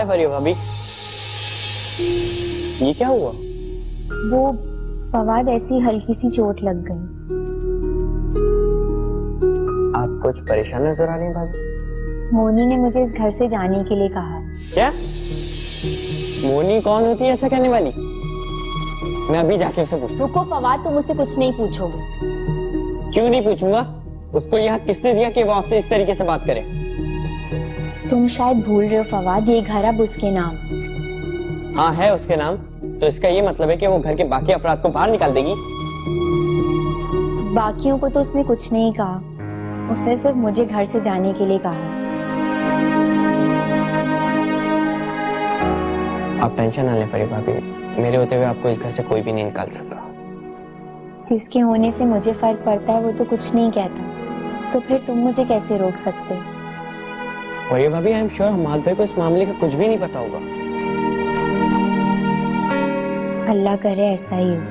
हाय फरिया भाभी, ये क्या हुआ? वो फवाद ऐसी हल्की सी चोट लग गई। आप कुछ परेशान नजर आ रही हैं भाभी। मोनी ने मुझे इस घर से जाने के लिए कहा है। क्या? मोनी कौन होती है ऐसा कहने वाली? मैं अभी जाके उससे पूछता हूँ। रुको फवाद, तुम मुझसे कुछ नहीं पूछोगे। क्यों नहीं पूछूंगा? उसको यहाँ किसने दिया कि वो आपसे इस तरीके से बात करे? तुम शायद भूल रहे हो फवाद, ये घर अब उसके नाम। हाँ है उसके नाम, तो इसका ये मतलब है कि वो घर के बाकी अफराद को बाहर निकाल देगी? बाकियों को तो उसने कुछ नहीं कहा, उसने सिर्फ मुझे घर से जाने के लिए कहा। आप टेंशन ना लें फरिया भाभी, मेरे होते हुए आपको इस घर से कोई भी नहीं निकाल सकता। जिसके होने से मुझे फर्क पड़ता है वो तो कुछ नहीं कहता, तो फिर तुम मुझे कैसे रोक सकते हो? फरिया भाभी, आई एम श्योर हमाद भाई को इस मामले का कुछ भी नहीं पता होगा। अल्लाह करे ऐसा ही हो।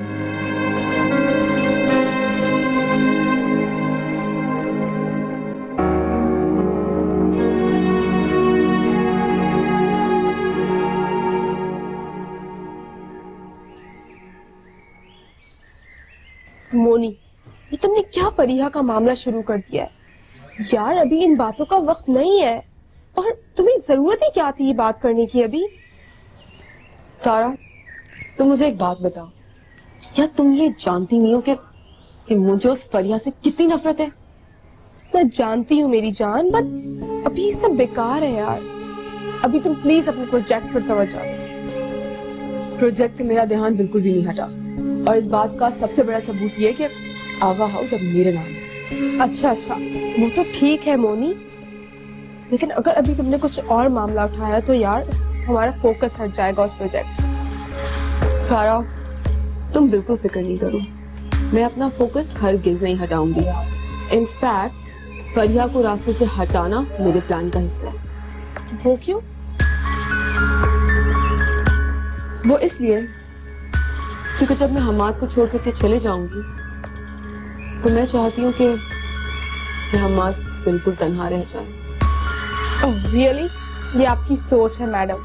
मोनी, ये तुमने क्या फरीहा का मामला शुरू कर दिया है यार? अभी इन बातों का वक्त नहीं है, और तुम्हें जरूरत ही क्या थी ये बात करने की अभी? सारा, तुम मुझे एक बात बताओ, क्या तुम ये जानती नहीं हो कि मुझे उस फरिया से कितनी नफरत है? मैं जानती हूँ मेरी जान, बट अभी ये सब बेकार है यार। अभी तुम प्लीज अपने प्रोजेक्ट पर तवज्जो। प्रोजेक्ट से मेरा ध्यान बिल्कुल भी नहीं हटा, और इस बात का सबसे बड़ा सबूत ये कि आवा हाउस अब मेरे नाम है। अच्छा, वो तो ठीक है मोनी, लेकिन अगर अभी तुमने कुछ और मामला उठाया तो यार हमारा फोकस हट जाएगा उस प्रोजेक्ट से। सारा, तुम बिल्कुल फिक्र नहीं करो, मैं अपना फोकस हरगिज नहीं हटाऊंगी। इनफैक्ट फरिया को रास्ते से हटाना मेरे प्लान का हिस्सा है। वो क्यों? वो इसलिए क्योंकि जब मैं हमाद को छोड़ करके चले जाऊंगी तो मैं चाहती हूँ कि हमाद बिल्कुल तन्हा रह जाए। Oh really? ये आपकी सोच है मैडम।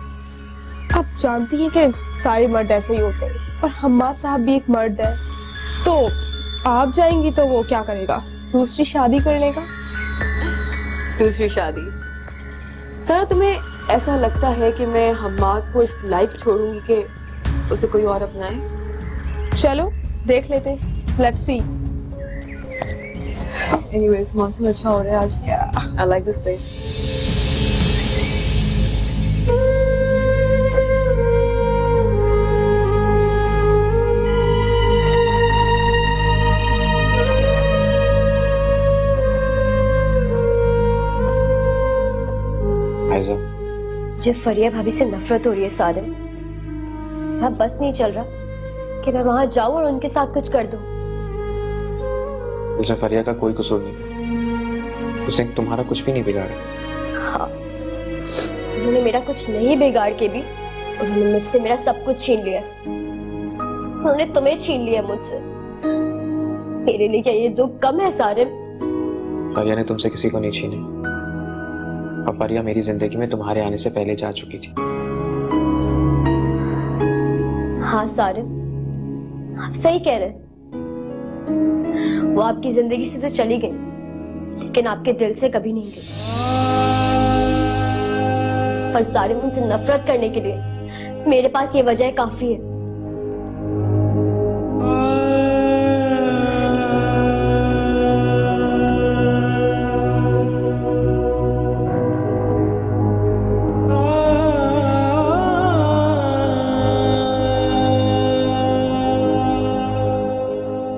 आप जानती हैं कि सारे मर्द ऐसे ही होते हैं, और हम्माद साहब भी एक मर्द है। तो आप जाएंगी तो वो क्या करेगा? दूसरी शादी कर लेगा। दूसरी शादी? सारा, तुम्हें ऐसा लगता है कि मैं हम्माद को इस लाइफ छोड़ूंगी कि उसे कोई और अपनाए? चलो देख लेते हैं, लेट्स सी। एनीवेज, मौसम अच्छा हो रहा है आज। I like this place. मुझे फरिया भाभी से नफरत हो रही है सारिम। मैं बस नहीं चल रहा कि मैं वहां जाऊं और उनके साथ कुछ कर दूं। इसमें फरिया का कोई कसूर नहीं, उसने तुम्हारा कुछ भी नहीं बिगाड़ा। हाँ, उन्होंने मेरा कुछ नहीं बिगाड़ के भी उन्होंने मुझसे मेरा सब कुछ छीन लिया। उन्होंने तुम्हें छीन लिया मुझसे। मेरे लिए क्या ये दुख कम है सारिम? फरिया ने तुमसे किसी को नहीं छीने, और फरिया मेरी जिंदगी में तुम्हारे आने से पहले जा चुकी थी। हाँ सारिम, आप सही कह रहे हैं। वो आपकी जिंदगी से तो चली गई, लेकिन आपके दिल से कभी नहीं गई। पर सारिम, उनसे नफरत करने के लिए मेरे पास ये वजह काफी है।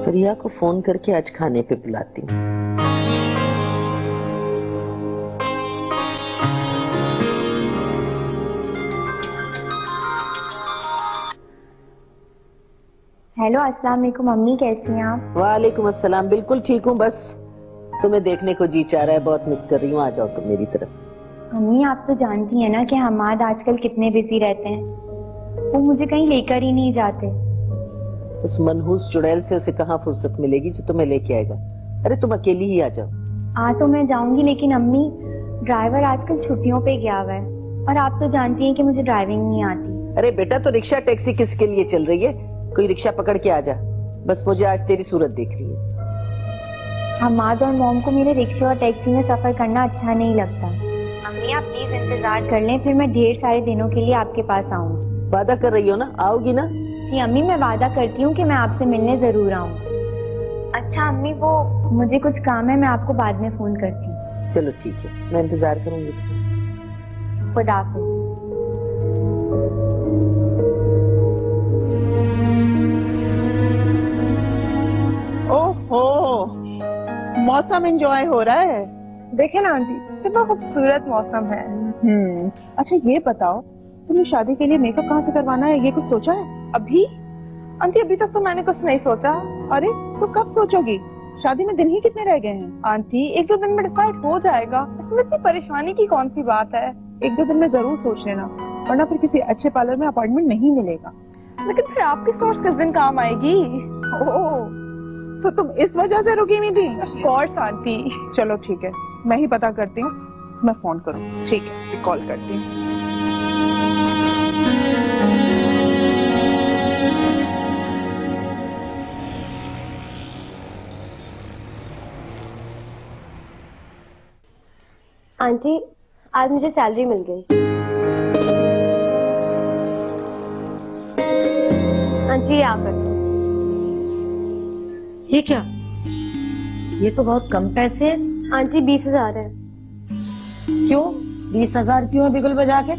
फरिया को फोन करके आज खाने पे बुलाती हूँ। हेलो, अस्सलाम वालेकुम अम्मी, कैसी हैं आप? वालेकुम अस्सलाम, बिल्कुल ठीक हूँ, बस तुम्हें देखने को जी चाह रहा है, बहुत मिस कर रही हूँ, आ जाओ तुम मेरी तरफ। अम्मी, आप तो जानती हैं ना कि हमाद आजकल कितने बिजी रहते हैं, वो मुझे कहीं लेकर ही नहीं जाते। उस मनहूस चुड़ैल से उसे कहाँ फुर्सत मिलेगी जो तुम्हें लेके आएगा? अरे तुम अकेली ही आ जाओ। तो मैं जाऊंगी, लेकिन अम्मी ड्राइवर आजकल छुट्टियों पे गया हुआ है और आप तो जानती हैं कि मुझे ड्राइविंग नहीं आती। अरे बेटा, तो रिक्शा टैक्सी किसके लिए चल रही है? कोई रिक्शा पकड़ के आ जा। बस मुझे आज तेरी सूरत देखनी है। हमाद और मॉम को मेरे रिक्शे और टैक्सी में सफर करना अच्छा नहीं लगता। अम्मी आप प्लीज इंतजार कर लें, फिर मैं ढेर सारे दिनों के लिए आपके पास आऊंगी। वादा कर रही हो ना, आओगी ना? जी अम्मी, मैं वादा करती हूँ कि मैं आपसे मिलने जरूर आऊंगी। अच्छा अम्मी, वो मुझे कुछ काम है, मैं आपको बाद में फोन करती हूँ। चलो ठीक है, मैं इंतजार करूंगी। खुदा हाफिज। ओहो, मौसम एंजॉय हो रहा है। देखे ना आंटी, कितना खूबसूरत मौसम है। अच्छा ये बताओ, तुमने शादी के लिए मेकअप कहाँ से करवाना है, ये कुछ सोचा है? अभी आंटी, अभी तक तो मैंने कुछ नहीं सोचा। अरे तो कब सोचोगी? शादी में दिन ही कितने रह गए हैं? आंटी 1-2 दिन में डिसाइड हो जाएगा, इसमें इतनी परेशानी की कौन सी बात है। 1-2 दिन में जरूर सोच लेना, वरना फिर किसी अच्छे पार्लर में अपॉइंटमेंट नहीं मिलेगा। लेकिन फिर आपकी सोर्स किस दिन काम आएगी? ओह, तो तुम इस वजह से रुकी हुई थी? Of course aunty. चलो ठीक है, मैं ही पता करती हूँ, मैं फोन करूँ। ठीक है, मैं कॉल करती हूँ। आंटी आज मुझे सैलरी मिल गई। आंटी आप रखो। ये क्या? ये तो बहुत कम पैसे हैं। आंटी 20,000 है। क्यों 20,000 क्यों है बिगुल बजा के?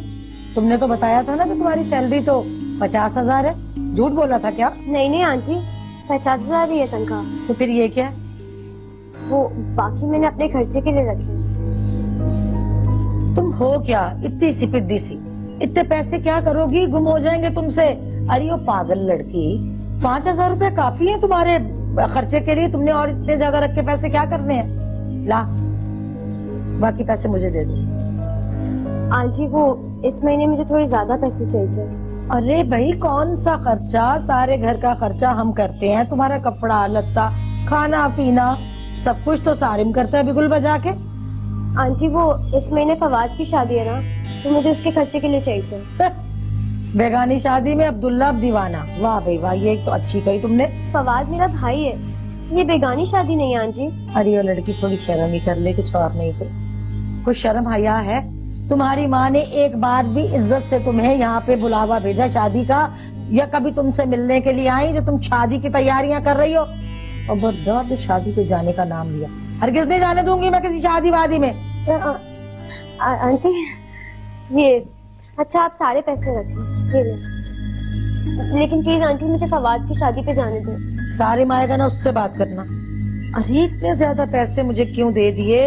तुमने तो बताया था ना कि तुम्हारी सैलरी तो 50,000 है। झूठ बोला था क्या? नहीं नहीं आंटी, 50,000 ही है तनख्वाह। तो फिर ये क्या है? वो बाकी मैंने अपने खर्चे के लिए रखे। तुम हो क्या इतनी सिपिद्दी सी? इतने पैसे क्या करोगी? गुम हो जाएंगे तुमसे। अरे ओ पागल लड़की, 5,000 रुपए काफी है तुम्हारे खर्चे के लिए। तुमने और इतने ज्यादा रख के पैसे क्या करने हैं? ला, बाकी पैसे मुझे दे दो। आंटी वो इस महीने मुझे थोड़े ज्यादा पैसे चाहिए। अरे भाई, कौन सा खर्चा? सारे घर का खर्चा हम करते हैं। तुम्हारा कपड़ा लत्ता, खाना पीना, सब कुछ तो सारिम करता है बिगुल बजा के। आंटी वो इस महीने फवाद की शादी है ना, तो मुझे उसके खर्चे के लिए चाहिए। बेगानी शादी में अब्दुल्ला अब दीवाना। वाह भाई वाह, ये तो अच्छी कही तुमने। फवाद मेरा भाई है, ये बेगानी शादी नहीं है आंटी। अरे वो लड़की थोड़ी शर्म ही कर ले, कुछ और नहीं तो। कुछ शर्म हया है? तुम्हारी माँ ने एक बार भी इज्जत से तुम्हें यहाँ पे बुलावा भेजा शादी का, या कभी तुमसे मिलने के लिए आई जो तुम शादी की तैयारियां कर रही हो? और बर्दाश्त शादी पे जाने का नाम लिया। हरगिज़ नहीं जाने दूंगी मैं किसी शादी वादी में। आंटी ये अच्छा, आप सारे पैसे रखिए, ये ले। लेकिन प्लीज आंटी मुझे फवाद की शादी पे जाने दो। सारे माएगा ना, उससे बात करना। अरे इतने ज्यादा पैसे मुझे क्यों दे दिए?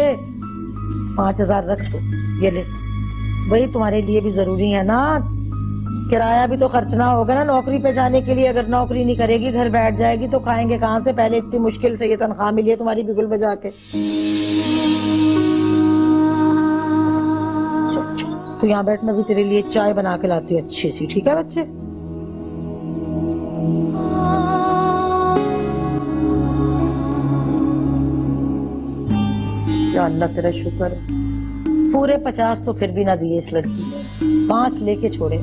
5,000 रख दो, ये ले। वही तुम्हारे लिए भी जरूरी है ना, किराया भी तो खर्चना होगा ना नौकरी पे जाने के लिए। अगर नौकरी नहीं करेगी, घर बैठ जाएगी, तो खाएंगे कहाँ से? पहले इतनी मुश्किल से ये तनख्वाह मिली है तुम्हारी बिगुल बजा के। तो यहाँ बैठ, मैं भी तेरे लिए चाय बना के लाती हूँ अच्छी सी, ठीक है बच्चे? या अल्लाह तेरा शुक्र, पूरे 50 तो फिर भी ना दिए इस लड़की ने, 5 लेके छोड़े।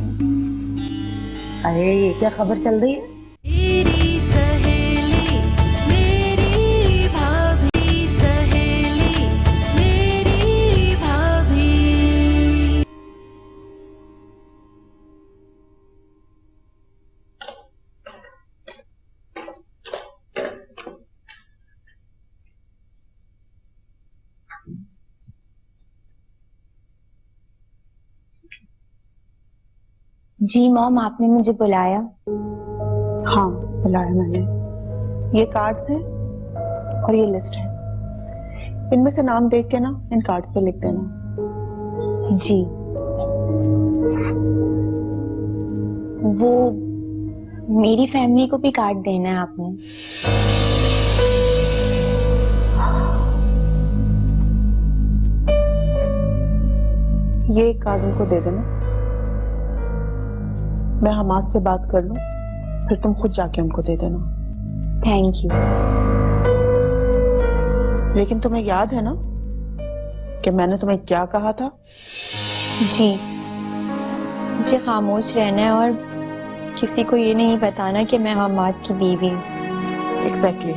अरे ये क्या खबर चल रही है? जी मॉम, आपने मुझे बुलाया? हाँ बुलाया मैंने। ये कार्ड्स हैं और ये लिस्ट है, इनमें से नाम देख के ना इन कार्ड्स पे लिख देना। जी। वो मेरी फैमिली को भी कार्ड देना है आपने? ये कार्ड उनको दे देना, मैं हमाद से बात कर लूं, फिर तुम खुद जाके उनको दे देना। Thank you. लेकिन तुम्हें याद है ना कि मैंने तुम्हें क्या कहा था? जी। मुझे खामोश रहना है और किसी को ये नहीं बताना कि मैं हमाद की बीवी हूँ। एग्जैक्टली।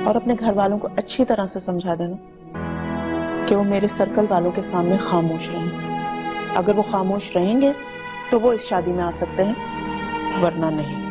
और अपने घर वालों को अच्छी तरह से समझा देना कि वो मेरे सर्कल वालों के सामने खामोश रहें। अगर वो खामोश रहेंगे तो वो इस शादी में आ सकते हैं, वरना नहीं।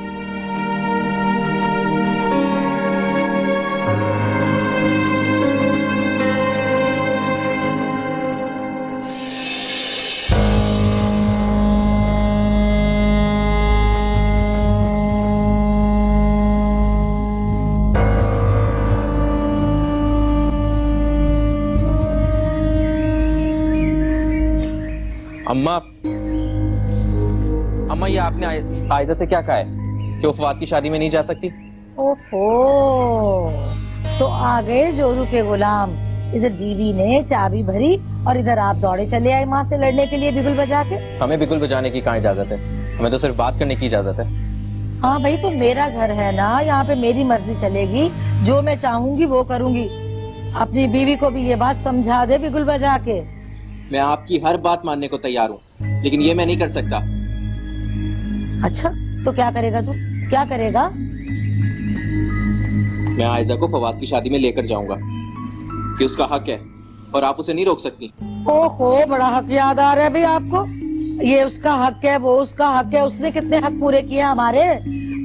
अम्मा, अम्मा ये आपने आयजा से क्या कहा है कि वो फवाद की शादी में नहीं जा सकती? ओफो, तो आ गए जोरू के गुलाम। इधर बीवी ने चाबी भरी और इधर आप दौड़े चले आए माँ से लड़ने के लिए बिगुल बजा के। हमें बिगुल बजाने की कहाँ इजाजत है, हमें तो सिर्फ बात करने की इजाजत है। हाँ भाई, तो मेरा घर है ना, यहाँ पे मेरी मर्जी चलेगी, जो मैं चाहूंगी वो करूंगी। अपनी बीवी को भी ये बात समझा दे बिगुल बजा के। मैं आपकी हर बात मानने को तैयार हूँ, लेकिन ये मैं नहीं कर सकता। अच्छा, तो क्या करेगा तू, क्या करेगा? मैं आयजा को फवाद की शादी में लेकर जाऊंगा, कि उसका हक है और आप उसे नहीं रोक सकती। ओहो, बड़ा हक याद आ रहा है भाई आपको। ये उसका हक है, वो उसका हक है। उसने कितने हक पूरे किए हमारे?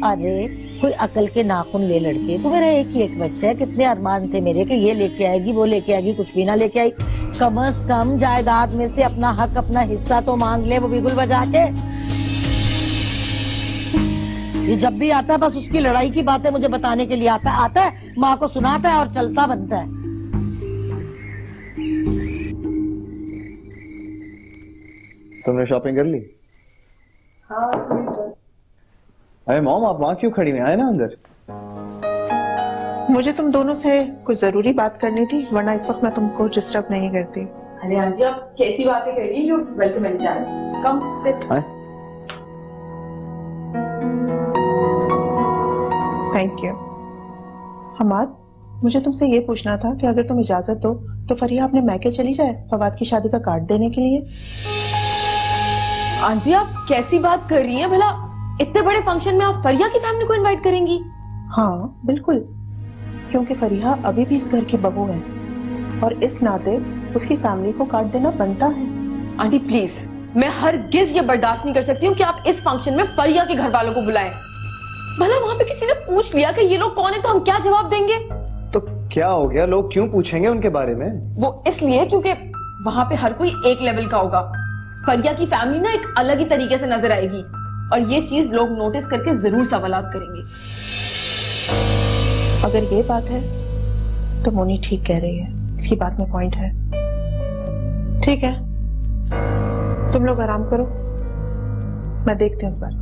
अरे कोई अकल के नाखून ले लड़के, तो मेरा एक ही एक बच्चा है। कितने अरमान थे मेरे कि ये लेके आएगी, वो लेके आएगी, कुछ भी ना लेके आई। कम से कम जायदाद में से अपना हक, अपना हिस्सा तो मांग ले वो बिगुल बजा के। ये जब भी आता है बस उसकी लड़ाई की बातें मुझे बताने के लिए आता है, माँ को सुनाता है और चलता बनता है। तुमने शॉपिंग कर ली? अरे मॉम, आप वहाँ क्यों खड़ी हुई? आए ना अंदर। मुझे तुम दोनों से कुछ जरूरी बात करनी थी, वरना इस वक्त मैं तुमको डिस्टर्ब नहीं करती। अरे आंटी, आप कैसी बातें कर रही हो? Welcome India, come sit. Thank you. Hamad, मुझे तुमसे ये पूछना था कि अगर तुम इजाजत दो तो फरिया अपने मैके चली जाए फवाद की शादी का कार्ड देने के लिए। आंटी, आप कैसी बात कर रही हैं? भला इतने बड़े फंक्शन में आप फरिया की फैमिली को इनवाइट करेंगी? हाँ बिल्कुल, क्योंकि फरिया अभी भी इस घर की बहू है और इस नाते उसकी फैमिली को कार्ड देना बनता है। आंटी प्लीज, मैं हरगिज ये बर्दाश्त नहीं कर सकती हूँ कि आप इस फंक्शन में फरिया के घर वालों को बुलाएं। भला वहाँ पे किसी ने पूछ लिया कि ये लोग कौन है तो हम क्या जवाब देंगे? तो क्या हो गया, लोग क्यों पूछेंगे उनके बारे में? वो इसलिए क्योंकि वहाँ पे हर कोई एक लेवल का होगा। फरिया की फैमिली ना एक अलग ही तरीके से नजर आएगी और ये चीज लोग नोटिस करके जरूर सवालात करेंगे। अगर ये बात है तो मोनी ठीक कह रही है, इसकी बात में पॉइंट है। ठीक है, तुम लोग आराम करो, मैं देखती हूँ इस बार।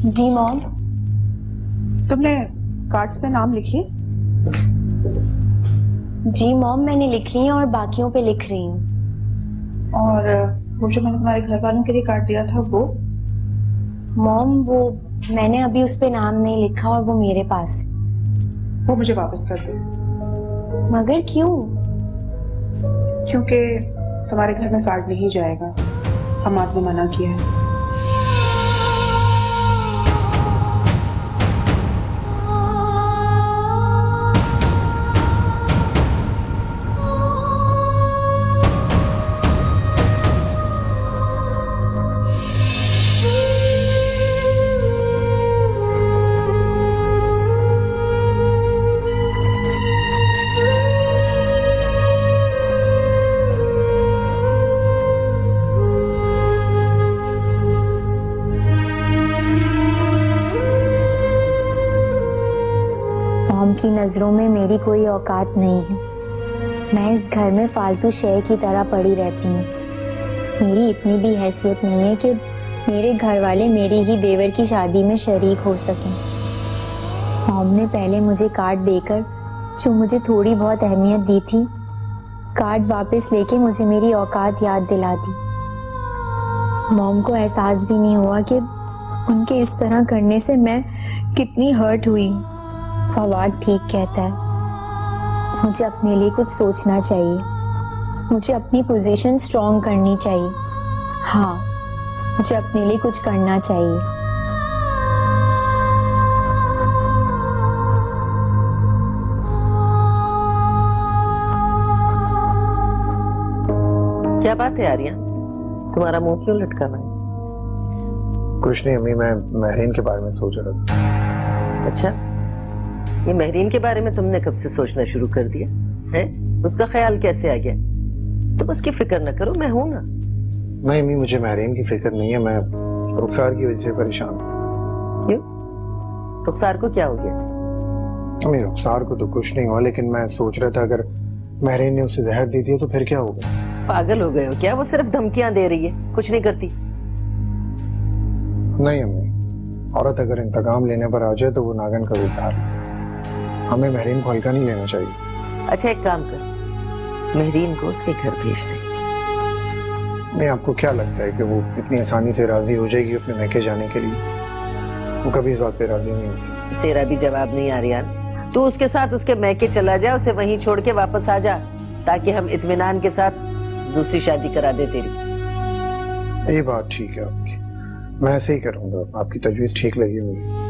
जी मॉम। तुमने कार्ड्स पे नाम लिखी? जी मॉम, मैंने लिख ली है और बाकियों पे लिख रही हूँ। और वो जो मैंने तुम्हारे घर वालों के लिए कार्ड दिया था वो? मॉम, वो मैंने अभी उस पे नाम नहीं लिखा और वो मेरे पास है। वो मुझे वापस कर दो। मगर क्यों? क्योंकि तुम्हारे घर में कार्ड नहीं जाएगा, हमाद ने मना किया है। मॉम की नजरों में मेरी कोई औकात नहीं है। मैं इस घर में फालतू शय की तरह पड़ी रहती हूँ। मेरी इतनी भी हैसियत नहीं है कि मेरे घर वाले मेरी ही देवर की शादी में शरीक हो सकें। मॉम ने पहले मुझे कार्ड देकर जो मुझे थोड़ी बहुत अहमियत दी थी, कार्ड वापस लेके मुझे मेरी औकात याद दिला दी। मॉम को एहसास भी नहीं हुआ कि उनके इस तरह करने से मैं कितनी हर्ट हुई। फवाद ठीक कहता है, मुझे अपने लिए कुछ सोचना चाहिए, मुझे अपनी पोजीशन स्ट्रॉन्ग करनी चाहिए। हाँ, मुझे अपने लिए कुछ करना चाहिए। क्या बात है आर्या, तुम्हारा मुंह क्यों लटका हुआ है? कुछ नहीं अम्मी, मैं महरीन के बारे में सोच रहा था। अच्छा, ये महरीन के बारे में तुमने कब से सोचना शुरू कर दिया है? उसका ख्याल कैसे आ गया? तुम उसकी फिक्र न करो, मैं हूं ना। नहीं अम्मी, मुझे महरीन की फिक्र नहीं है, मैं रुखसार की वजह से परेशान हूँ। क्यों? रुखसार को क्या हो गया? अम्मी रुखसार को तो कुछ नहीं हुआ, लेकिन मैं सोच रहा था अगर महरीन ने उसे जहर दे दिया तो फिर क्या होगा? पागल हो गए हो क्या? वो सिर्फ धमकियां दे रही है, कुछ नहीं करती। नहीं अम्मी, औरत अगर इंतकाम लेने पर आ जाए तो वो नागन का रूप धार ले। हमें महरीन को हल्का नहीं लेना चाहिए। अच्छा एक काम कर, महरीन को उसके घर भेज दे। नहीं, आपको क्या लगता है कि वो इतनी आसानी से राजी हो जाएगी अपने मैके जाने के लिए? वो कभी इस बात पे राजी नहीं होगी। तेरा भी जवाब नहीं आर्यन। तू उसके साथ उसके मैके चला जा, उसे वहीं छोड़ के वापस आ जा, ताकि हम इत्मीनान के साथ दूसरी शादी करा दे तेरी। ये बात ठीक है आपकी, मैं ऐसे ही करूंगा। आपकी तजवीज ठीक लगी मुझे,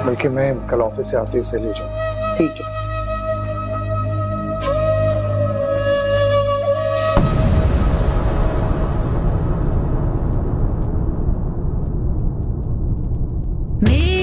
बल्कि मैं कल ऑफिस से आते ही उसे ले जाऊँ। ठीक है। मेरे